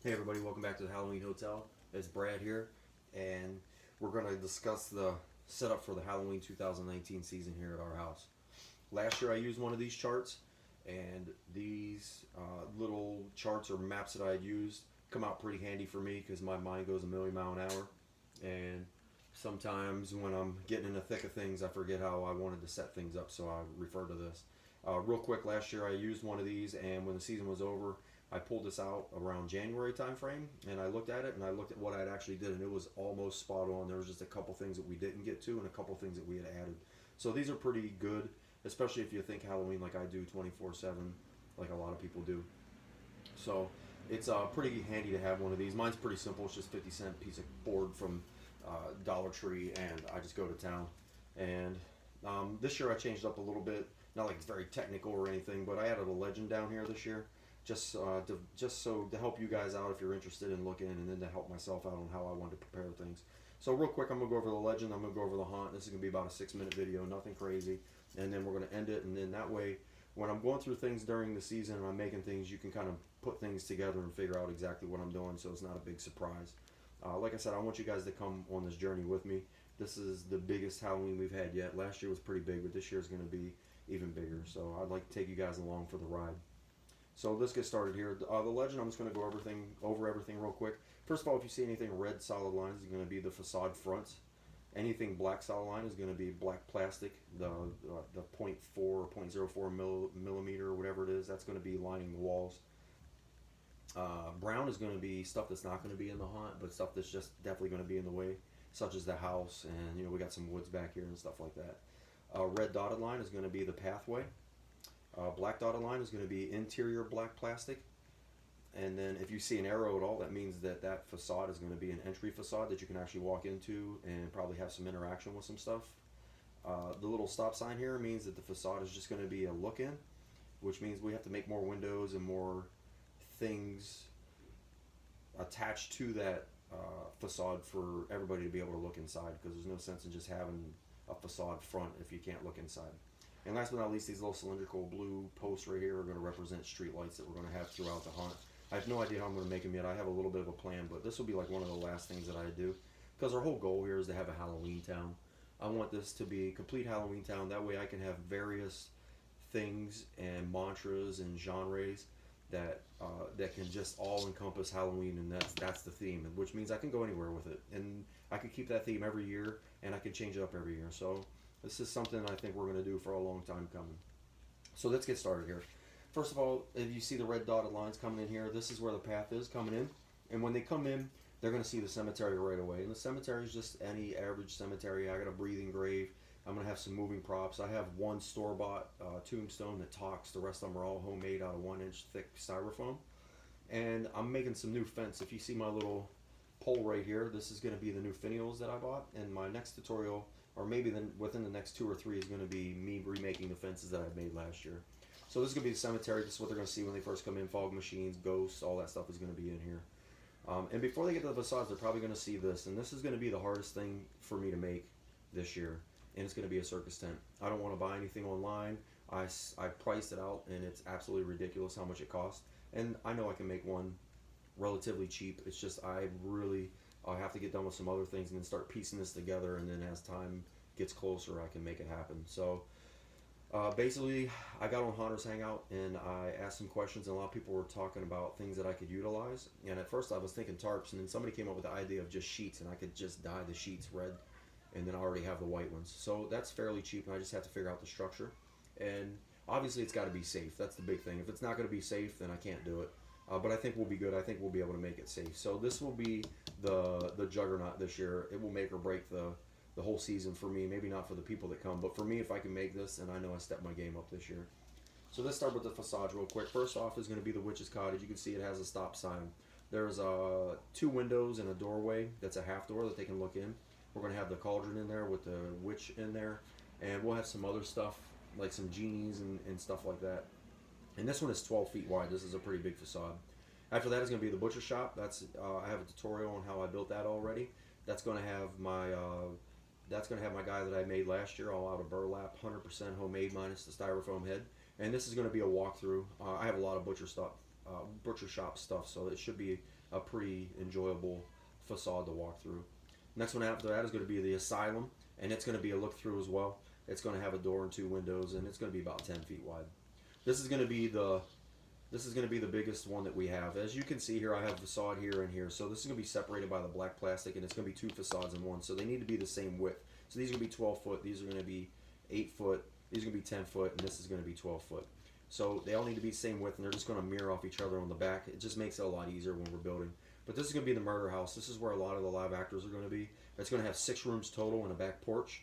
Hey everybody, welcome back to the Halloween Hotel. It's Brad here, and we're going to discuss the setup for the Halloween 2019 season here at our house. Last year I used one of these charts, and these little charts or maps that I had used come out pretty handy for me because my mind goes a million mile an hour, and sometimes when I'm getting in the thick of things I forget how I wanted to set things up, so I refer to this. Real quick, last year I used one of these, and when the season was over, I pulled this out around January time frame, and I looked at it, and I looked at what I'd actually did, and it was almost spot on. There was just a couple things that we didn't get to, and a couple things that we had added. So these are pretty good, especially if you think Halloween like I do 24/7, like a lot of people do. So it's pretty handy to have one of these. Mine's pretty simple. It's just 50-cent piece of board from Dollar Tree, and I just go to town. And this year I changed up a little bit. Not like it's very technical or anything, but I added a legend down here this year, just to help you guys out if you're interested in looking, and then to help myself out on how I wanted to prepare things. So real quick, I'm gonna go over the legend. I'm gonna go over the haunt. This is gonna be about a 6-minute video, nothing crazy, and then we're gonna end it. And then that way, when I'm going through things during the season and I'm making things, you can kind of put things together and figure out exactly what I'm doing, so it's not a big surprise. Like I said, I want you guys to come on this journey with me. This is the biggest Halloween we've had yet. Last year was pretty big, but this year is going to be even bigger. So I'd like to take you guys along for the ride. So let's get started here. The legend, I'm just going to go over everything real quick. First of all, if you see anything red solid lines, it's going to be the facade fronts. Anything black solid line is going to be black plastic. The point 0.4 or 0.04 millimeter or whatever it is, that's going to be lining the walls. Brown is going to be stuff that's not going to be in the haunt, but stuff that's just definitely going to be in the way, such as the house, and we got some woods back here and stuff like that. Red dotted line is going to be the pathway. Black dotted line is going to be interior black plastic. And then if you see an arrow at all, that means that that facade is going to be an entry facade that you can actually walk into and probably have some interaction with some stuff. The little stop sign here means that the facade is just going to be a look in, which means we have to make more windows and more things attached to that facade for everybody to be able to look inside, because there's no sense in just having a facade front if you can't look inside. And last but not least, these little cylindrical blue posts right here are going to represent street lights that we're going to have throughout the haunt. I have no idea how I'm going to make them yet. I have a little bit of a plan, but this will be like one of the last things that I do, because our whole goal here is to have a Halloween town. I want this to be a complete Halloween town. That way I can have various things and mantras and genres that can just all encompass Halloween, and that's the theme, which means I can go anywhere with it, and I can keep that theme every year, and I can change it up every year. So this is something I think we're going to do for a long time coming. So let's get started here. First of all, if you see the red dotted lines coming in here, this is where the path is coming in, and when they come in, they're going to see the cemetery right away. And the cemetery is just any average cemetery. I got a breathing grave. I'm going to have some moving props. I have one store-bought tombstone that talks. The rest of them are all homemade out of 1-inch thick styrofoam. And I'm making some new fence. If you see my little pole right here, this is going to be the new finials that I bought. And my next tutorial, or maybe then within the next 2 or 3, is going to be me remaking the fences that I made last year. So this is going to be the cemetery. This is what they're going to see when they first come in. Fog machines, ghosts, all that stuff is going to be in here. And before they get to the facades, they're probably going to see this. And this is going to be the hardest thing for me to make this year. And it's going to be a circus tent. I don't want to buy anything online. I priced it out, and it's absolutely ridiculous how much it costs. And I know I can make one relatively cheap. It's just I have to get done with some other things and then start piecing this together. And then as time gets closer, I can make it happen. So basically, I got on Haunters Hangout and I asked some questions, and a lot of people were talking about things that I could utilize. And at first I was thinking tarps, and then somebody came up with the idea of just sheets, and I could just dye the sheets red, and then I already have the white ones. So that's fairly cheap, and I just have to figure out the structure. And obviously it's got to be safe. That's the big thing. If it's not going to be safe, then I can't do it. But I think we'll be good. I think we'll be able to make it safe. So this will be the juggernaut this year. It will make or break the whole season for me. Maybe not for the people that come, but for me, if I can make this, and I know I stepped my game up this year. So let's start with the facade real quick. First off is going to be the witch's cottage. You can see it has a stop sign. There's 2 windows and a doorway that's a half door that they can look in. We're going to have the cauldron in there with the witch in there, and we'll have some other stuff like some genies and stuff like that. And this one is 12 feet wide. This is a pretty big facade. After that is going to be the butcher shop. I have a tutorial on how I built that already. That's going to have my guy that I made last year, all out of burlap, 100% homemade minus the styrofoam head. And this is going to be a walkthrough. I have a lot of butcher shop stuff, so it should be a pretty enjoyable facade to walk through. Next one after that is going to be the Asylum, and it's going to be a look through as well. It's going to have a door and 2 windows, and it's going to be about 10 feet wide. This is going to be the biggest one that we have. As you can see here, I have facade here and here. So this is going to be separated by the black plastic, and it's going to be 2 facades in one. So they need to be the same width. So these are going to be 12 foot. These are going to be 8 foot. These are going to be 10 foot, and this is going to be 12 foot. So they all need to be the same width, and they're just going to mirror off each other on the back. It just makes it a lot easier when we're building. But this is going to be the murder house. This is where a lot of the live actors are going to be. It's going to have 6 rooms total and a back porch.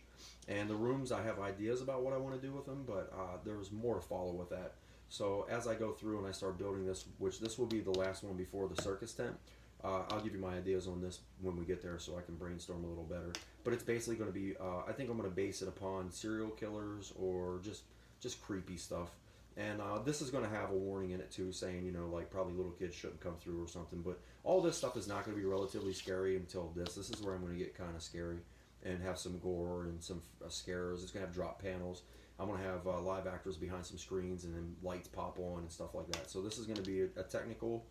And the rooms, I have ideas about what I want to do with them, but there's more to follow with that. So as I go through and I start building this, which this will be the last one before the circus tent, I'll give you my ideas on this when we get there so I can brainstorm a little better. But it's basically going to be, I think I'm going to base it upon serial killers or just creepy stuff. And this is going to have a warning in it too, saying, you know, like probably little kids shouldn't come through or something. But all this stuff is not going to be relatively scary until this. This is where I'm going to get kind of scary and have some gore and some scares. It's going to have drop panels. I'm going to have live actors behind some screens and then lights pop on and stuff like that. So this is going to be a technical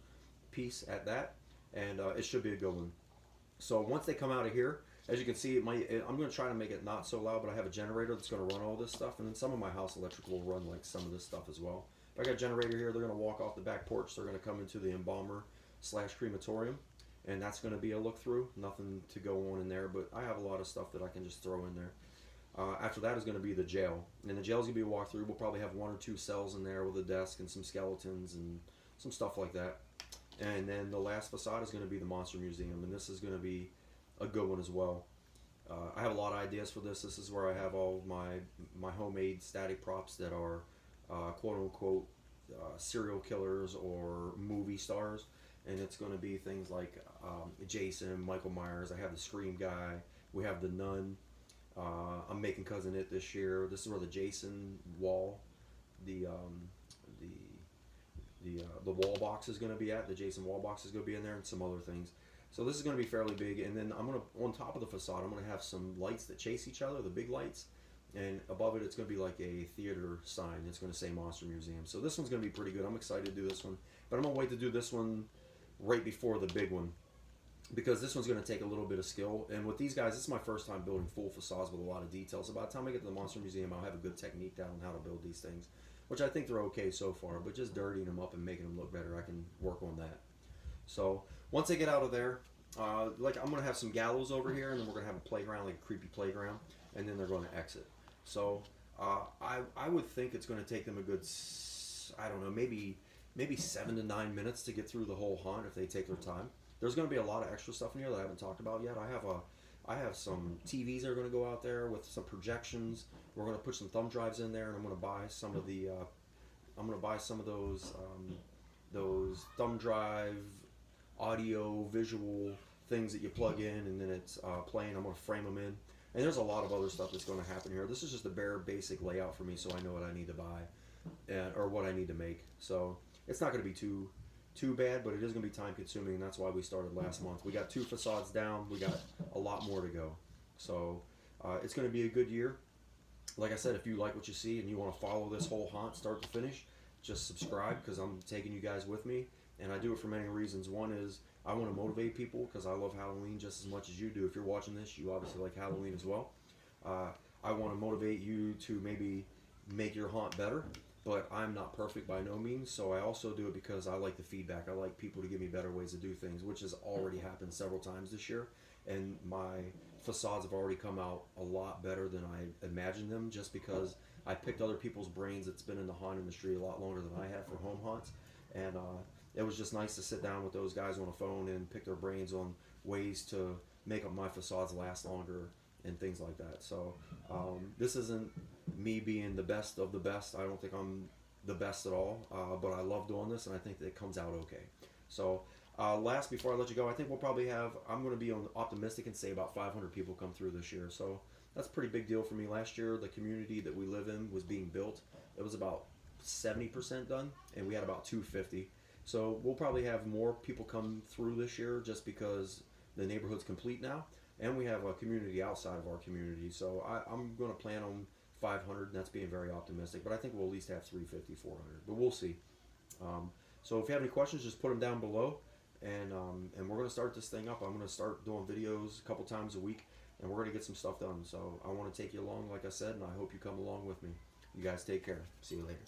piece at that, and it should be a good one. So once they come out of here, as you can see, I'm going to try to make it not so loud, but I have a generator that's going to run all this stuff, and then some of my house electrical will run like some of this stuff as well. But I got a generator here. They're going to walk off the back porch. They're going to come into the embalmer / crematorium, and that's going to be a look through. Nothing to go on in there, but I have a lot of stuff that I can just throw in there. After that is going to be the jail, and the jail is going to be a walkthrough. We'll probably have 1 or 2 cells in there with a desk and some skeletons and some stuff like that. And then the last facade is going to be the Monster Museum, and this is going to be a good one as well. I have a lot of ideas for this. This is where I have all of my homemade static props that are quote-unquote serial killers or movie stars, and it's going to be things like Jason, Michael Myers. I have the Scream guy. We have the Nun. I'm making Cousin It this year. This is where the Jason wall, the wall box is going to be at. The Jason wall box is going to be in there, and some other things. So this is going to be fairly big. And then I'm going to, on top of the facade, I'm going to have some lights that chase each other, the big lights. And above it, it's going to be like a theater sign. It's going to say Monster Museum. So this one's going to be pretty good. I'm excited to do this one. But I'm going to wait to do this one right before the big one, because this one's going to take a little bit of skill. And with these guys, this is my first time building full facades with a lot of details. So by the time I get to the Monster Museum, I'll have a good technique down on how to build these things, which I think they're okay so far. But just dirtying them up and making them look better, I can work on that. So once I get out of there, like I'm going to have some gallows over here, and then we're going to have a playground, like a creepy playground, and then they're going to exit. So I would think it's going to take them a good, I don't know, maybe 7 to 9 minutes to get through the whole haunt if they take their time. There's going to be a lot of extra stuff in here that I haven't talked about yet. I have some TVs that are going to go out there with some projections. We're going to put some thumb drives in there, and I'm going to buy some of the those thumb drive audio visual things that you plug in, and then it's playing. I'm going to frame them in, and there's a lot of other stuff that's going to happen here. This is just a bare basic layout for me, so I know what I need to buy or what I need to make. So it's not going to be too bad, but it is going to be time consuming, and that's why we started last month. We got 2 facades down. We got a lot more to go. So it's going to be a good year. Like I said, if you like what you see and you want to follow this whole haunt start to finish, just subscribe, because I'm taking you guys with me, and I do it for many reasons. One is I want to motivate people, because I love Halloween just as much as you do. If you're watching this, you obviously like Halloween as well. I want to motivate you to maybe make your haunt better, but I'm not perfect by no means, so I also do it because I like the feedback. I like people to give me better ways to do things, which has already happened several times this year, and my facades have already come out a lot better than I imagined them, just because I picked other people's brains that's been in the haunt industry a lot longer than I have for home haunts, and it was just nice to sit down with those guys on the phone and pick their brains on ways to make up my facades last longer and things like that. So this isn't me being the best of the best. I don't think I'm the best at all, but I love doing this, and I think that it comes out okay. So last, before I let you go, I think we'll probably have, I'm going to be optimistic and say about 500 people come through this year. So that's a pretty big deal for me. Last year, the community that we live in was being built. It was about 70% done, and we had about 250. So we'll probably have more people come through this year, just because the neighborhood's complete now, and we have a community outside of our community. So I'm going to plan on 500, and that's being very optimistic, but I think we'll at least have 350, 400, but we'll see. So if you have any questions, just put them down below, and we're gonna start this thing up. I'm gonna start doing videos a couple times a week, and we're gonna get some stuff done. So I want to take you along, like I said, and I hope you come along with me. You guys take care. See you later.